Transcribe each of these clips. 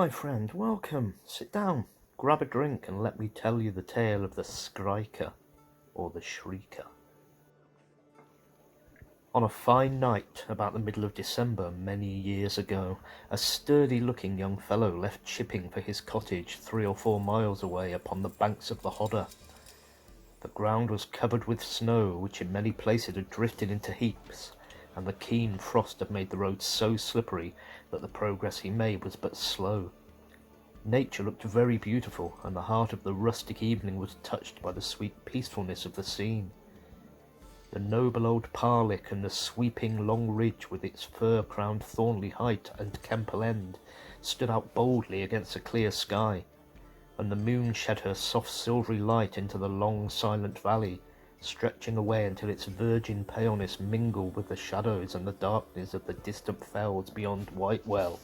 my friend, welcome. Sit down, grab a drink, and let me tell you the tale of the Skriker, or the Shrieker. On a fine night, about the middle of December many years ago, a sturdy-looking young fellow left chipping for his cottage 3 or 4 miles away upon the banks of the Hodder. The ground was covered with snow, which in many places had drifted into heaps, and the keen frost had made the road so slippery that the progress he made was but slow. Nature looked very beautiful, and the heart of the rustic evening was touched by the sweet peacefulness of the scene. The noble old Parlick and the sweeping long ridge with its fir-crowned Thornley height and Kemple end stood out boldly against a clear sky, and the moon shed her soft silvery light into the long silent valley, stretching away until its virgin paleness mingled with the shadows and the darkness of the distant fells beyond Whitewell.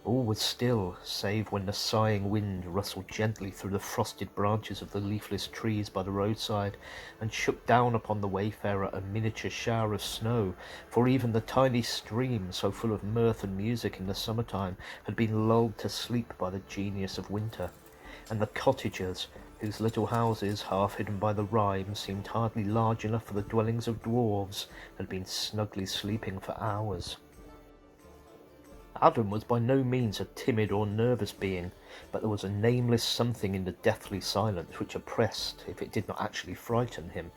All was still, save when the sighing wind rustled gently through the frosted branches of the leafless trees by the roadside, and shook down upon the wayfarer a miniature shower of snow, for even the tiny stream, so full of mirth and music in the summer-time, had been lulled to sleep by the genius of winter, and the cottagers, whose little houses, half hidden by the rime, seemed hardly large enough for the dwellings of dwarves, had been snugly sleeping for hours. Adam was by no means a timid or nervous being, but there was a nameless something in the deathly silence which oppressed, if it did not actually frighten him.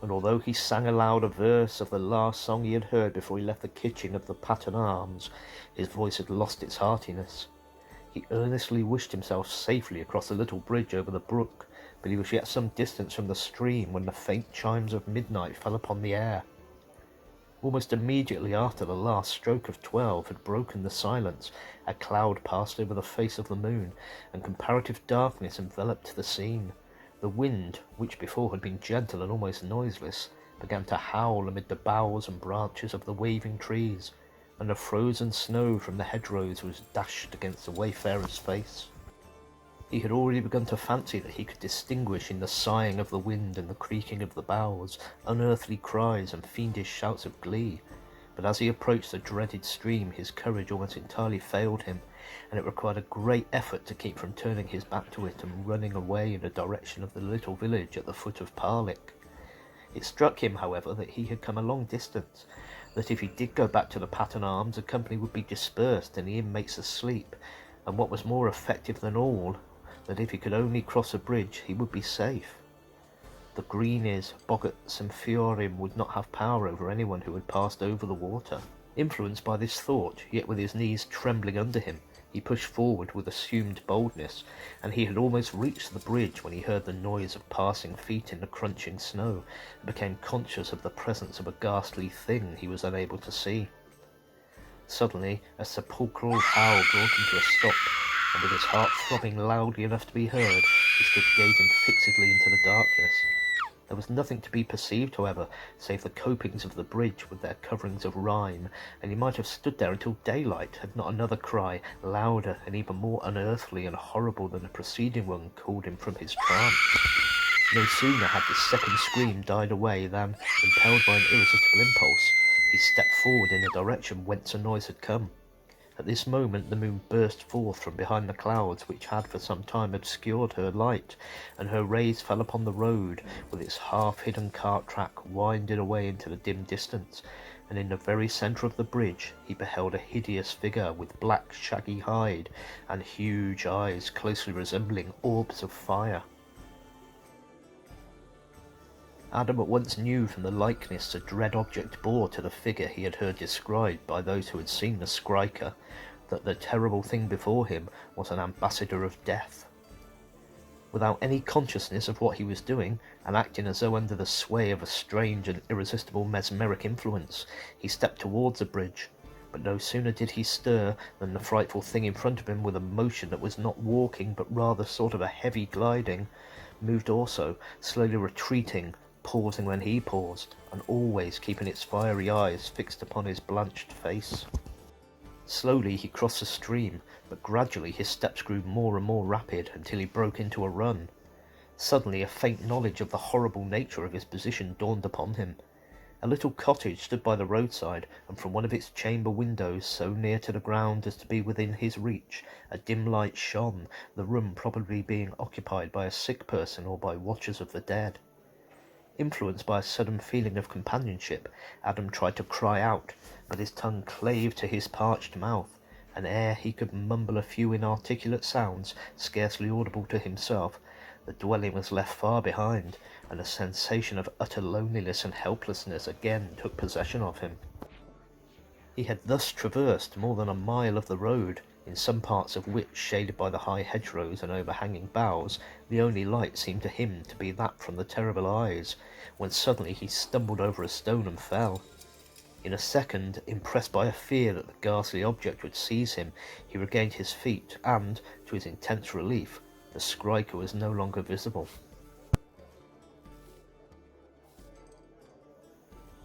And although he sang aloud a verse of the last song he had heard before he left the kitchen of the Pattern Arms, his voice had lost its heartiness. He earnestly wished himself safely across the little bridge over the brook, but he was yet some distance from the stream when the faint chimes of midnight fell upon the air. Almost immediately after the last stroke of 12 had broken the silence, a cloud passed over the face of the moon, and comparative darkness enveloped the scene. The wind, which before had been gentle and almost noiseless, began to howl amid the boughs and branches of the waving trees, and the frozen snow from the hedgerows was dashed against the wayfarer's face. He had already begun to fancy that he could distinguish in the sighing of the wind and the creaking of the boughs unearthly cries and fiendish shouts of glee, but as he approached the dreaded stream his courage almost entirely failed him, and it required a great effort to keep from turning his back to it and running away in the direction of the little village at the foot of Parlick. It struck him, however, that he had come a long distance, that if he did go back to the Pattern Arms the company would be dispersed and the inmates asleep, and what was more effective than all, that if he could only cross a bridge he would be safe. The Greenies, Boggarts and Fiorim would not have power over anyone who had passed over the water. Influenced by this thought, yet with his knees trembling under him, he pushed forward with assumed boldness, and he had almost reached the bridge when he heard the noise of passing feet in the crunching snow, and became conscious of the presence of a ghastly thing he was unable to see. Suddenly, a sepulchral howl brought him to a stop, and with his heart throbbing loudly enough to be heard, he stood gazing fixedly into the darkness. There was nothing to be perceived, however, save the copings of the bridge with their coverings of rime, and he might have stood there until daylight had not another cry, louder and even more unearthly and horrible than the preceding one, called him from his trance. No sooner had the second scream died away than, impelled by an irresistible impulse, he stepped forward in the direction whence the noise had come. At this moment the moon burst forth from behind the clouds which had for some time obscured her light, and her rays fell upon the road, with its half-hidden cart track winding away into the dim distance, and in the very centre of the bridge he beheld a hideous figure with black shaggy hide and huge eyes closely resembling orbs of fire. Adam at once knew from the likeness the dread object bore to the figure he had heard described by those who had seen the Skriker, that the terrible thing before him was an ambassador of death. Without any consciousness of what he was doing, and acting as though under the sway of a strange and irresistible mesmeric influence, he stepped towards the bridge, but no sooner did he stir than the frightful thing in front of him, with a motion that was not walking but rather sort of a heavy gliding, moved also, slowly retreating, pausing when he paused, and always keeping its fiery eyes fixed upon his blanched face. Slowly he crossed the stream, but gradually his steps grew more and more rapid until he broke into a run. Suddenly a faint knowledge of the horrible nature of his position dawned upon him, A little cottage stood by the roadside, and from one of its chamber windows, so near to the ground as to be within his reach, a dim light shone, the room probably being occupied by a sick person or by watchers of the dead. Influenced by a sudden feeling of companionship, Adam tried to cry out, but his tongue clave to his parched mouth, and ere he could mumble a few inarticulate sounds, scarcely audible to himself, the dwelling was left far behind, and a sensation of utter loneliness and helplessness again took possession of him. He had thus traversed more than a mile of the road, in some parts of which, shaded by the high hedgerows and overhanging boughs, the only light seemed to him to be that from the terrible eyes, when suddenly he stumbled over a stone and fell. In a second, impressed by a fear that the ghastly object would seize him, he regained his feet, and, to his intense relief, the Skriker was no longer visible.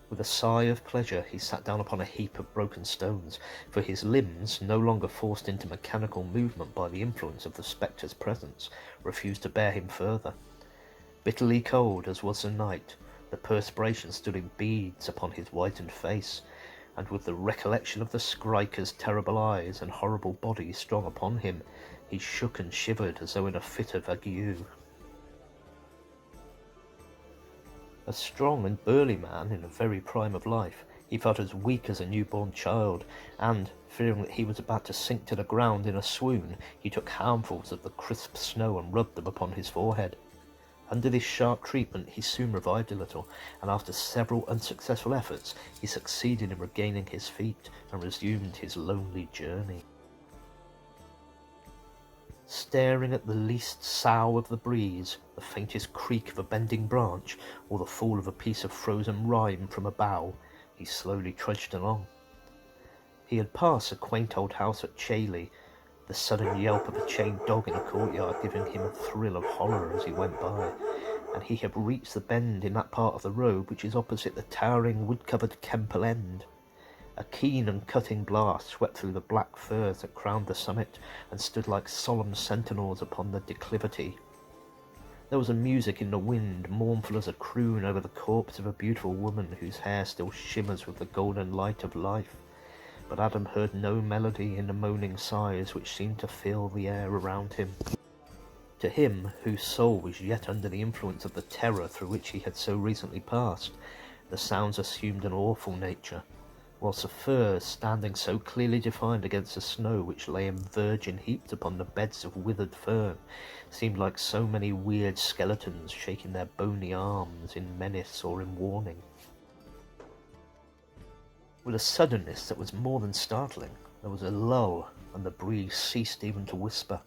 With a sigh of pleasure he sat down upon a heap of broken stones, for his limbs, no longer forced into mechanical movement by the influence of the spectre's presence, refused to bear him further. Bitterly cold as was the night, the perspiration stood in beads upon his whitened face, and with the recollection of the Skriker's terrible eyes and horrible body strong upon him, he shook and shivered as though in a fit of ague. A strong and burly man in the very prime of life, he felt as weak as a newborn child, and, fearing that he was about to sink to the ground in a swoon, he took handfuls of the crisp snow and rubbed them upon his forehead. Under this sharp treatment he soon revived a little, and after several unsuccessful efforts he succeeded in regaining his feet and resumed his lonely journey. Staring at the least sough of the breeze, the faintest creak of a bending branch, or the fall of a piece of frozen rime from a bough, he slowly trudged along. He had passed a quaint old house at Chailey, the sudden yelp of a chained dog in a courtyard giving him a thrill of horror as he went by, and he had reached the bend in that part of the road which is opposite the towering wood-covered Kemple End. A keen and cutting blast swept through the black firs that crowned the summit, and stood like solemn sentinels upon the declivity. There was a music in the wind, mournful as a croon over the corpse of a beautiful woman whose hair still shimmers with the golden light of life, but Adam heard no melody in the moaning sighs which seemed to fill the air around him. To him, whose soul was yet under the influence of the terror through which he had so recently passed, the sounds assumed an awful nature, whilst the firs, standing so clearly defined against the snow which lay in virgin heaps upon the beds of withered fern, seemed like so many weird skeletons shaking their bony arms in menace or in warning. With a suddenness that was more than startling, there was a lull, and the breeze ceased even to whisper.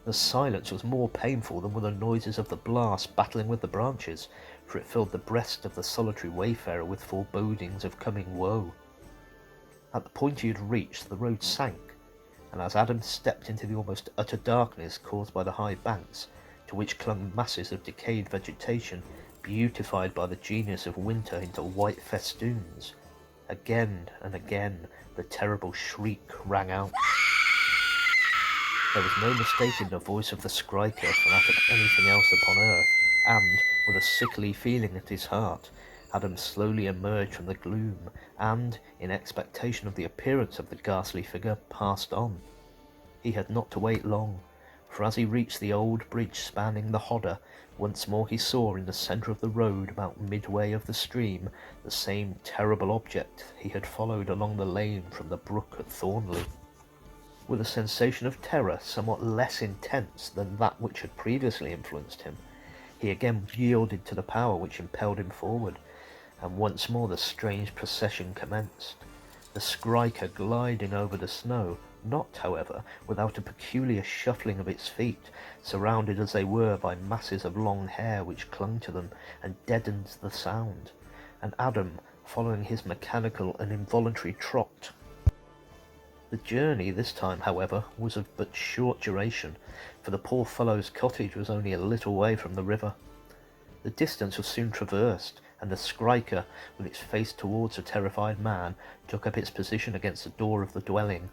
The silence was more painful than were the noises of the blast battling with the branches, for it filled the breast of the solitary wayfarer with forebodings of coming woe. At the point he had reached, the road sank, and as Adam stepped into the almost utter darkness caused by the high banks, to which clung masses of decayed vegetation, beautified by the genius of winter into white festoons, again and again the terrible shriek rang out. There was no mistaking the voice of the Skriker from that of anything else upon earth, and, with a sickly feeling at his heart, Adam slowly emerged from the gloom, and, in expectation of the appearance of the ghastly figure, passed on. He had not to wait long, for as he reached the old bridge spanning the Hodder, once more he saw in the centre of the road, about midway of the stream, the same terrible object he had followed along the lane from the brook at Thornley. With a sensation of terror somewhat less intense than that which had previously influenced him, he again yielded to the power which impelled him forward, and once more the strange procession commenced, the Skriker gliding over the snow, not, however, without a peculiar shuffling of its feet, surrounded as they were by masses of long hair which clung to them and deadened the sound, and Adam following his mechanical and involuntary trot. The journey this time, however, was of but short duration, for the poor fellow's cottage was only a little way from the river. The distance was soon traversed, and the Skriker, with its face towards the terrified man, took up its position against the door of the dwelling.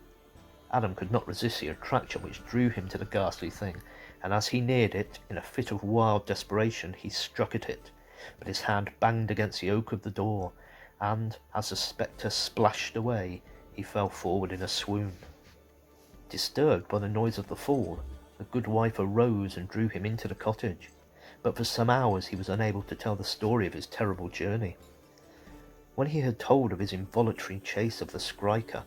Adam could not resist the attraction which drew him to the ghastly thing, and as he neared it, in a fit of wild desperation, he struck at it, but his hand banged against the oak of the door, and as the spectre splashed away, he fell forward in a swoon. Disturbed by the noise of the fall, the good wife arose and drew him into the cottage, but for some hours he was unable to tell the story of his terrible journey. When he had told of his involuntary chase of the Skriker,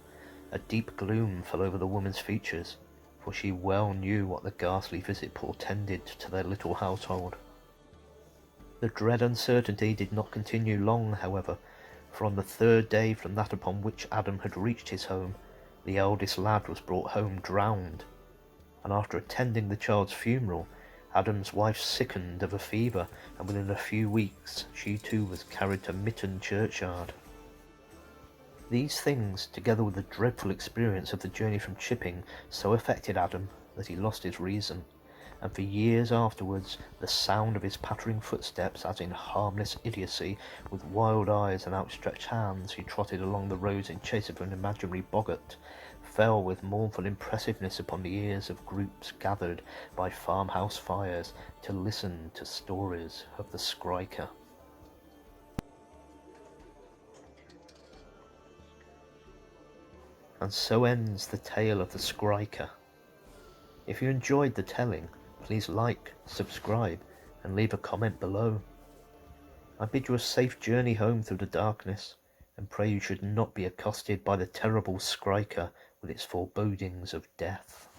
a deep gloom fell over the woman's features, for she well knew what the ghastly visit portended to their little household. The dread uncertainty did not continue long, however, for on the third day from that upon which Adam had reached his home, the eldest lad was brought home drowned, and after attending the child's funeral, Adam's wife sickened of a fever, and within a few weeks she too was carried to Mitton churchyard. These things, together with the dreadful experience of the journey from Chipping, so affected Adam that he lost his reason, and for years afterwards the sound of his pattering footsteps, as in harmless idiocy, with wild eyes and outstretched hands he trotted along the roads in chase of an imaginary boggart, fell with mournful impressiveness upon the ears of groups gathered by farmhouse fires to listen to stories of the Skriker. And so ends the tale of the Skriker. If you enjoyed the telling, please like, subscribe, and leave a comment below. I bid you a safe journey home through the darkness, and pray you should not be accosted by the terrible Skriker with its forebodings of death.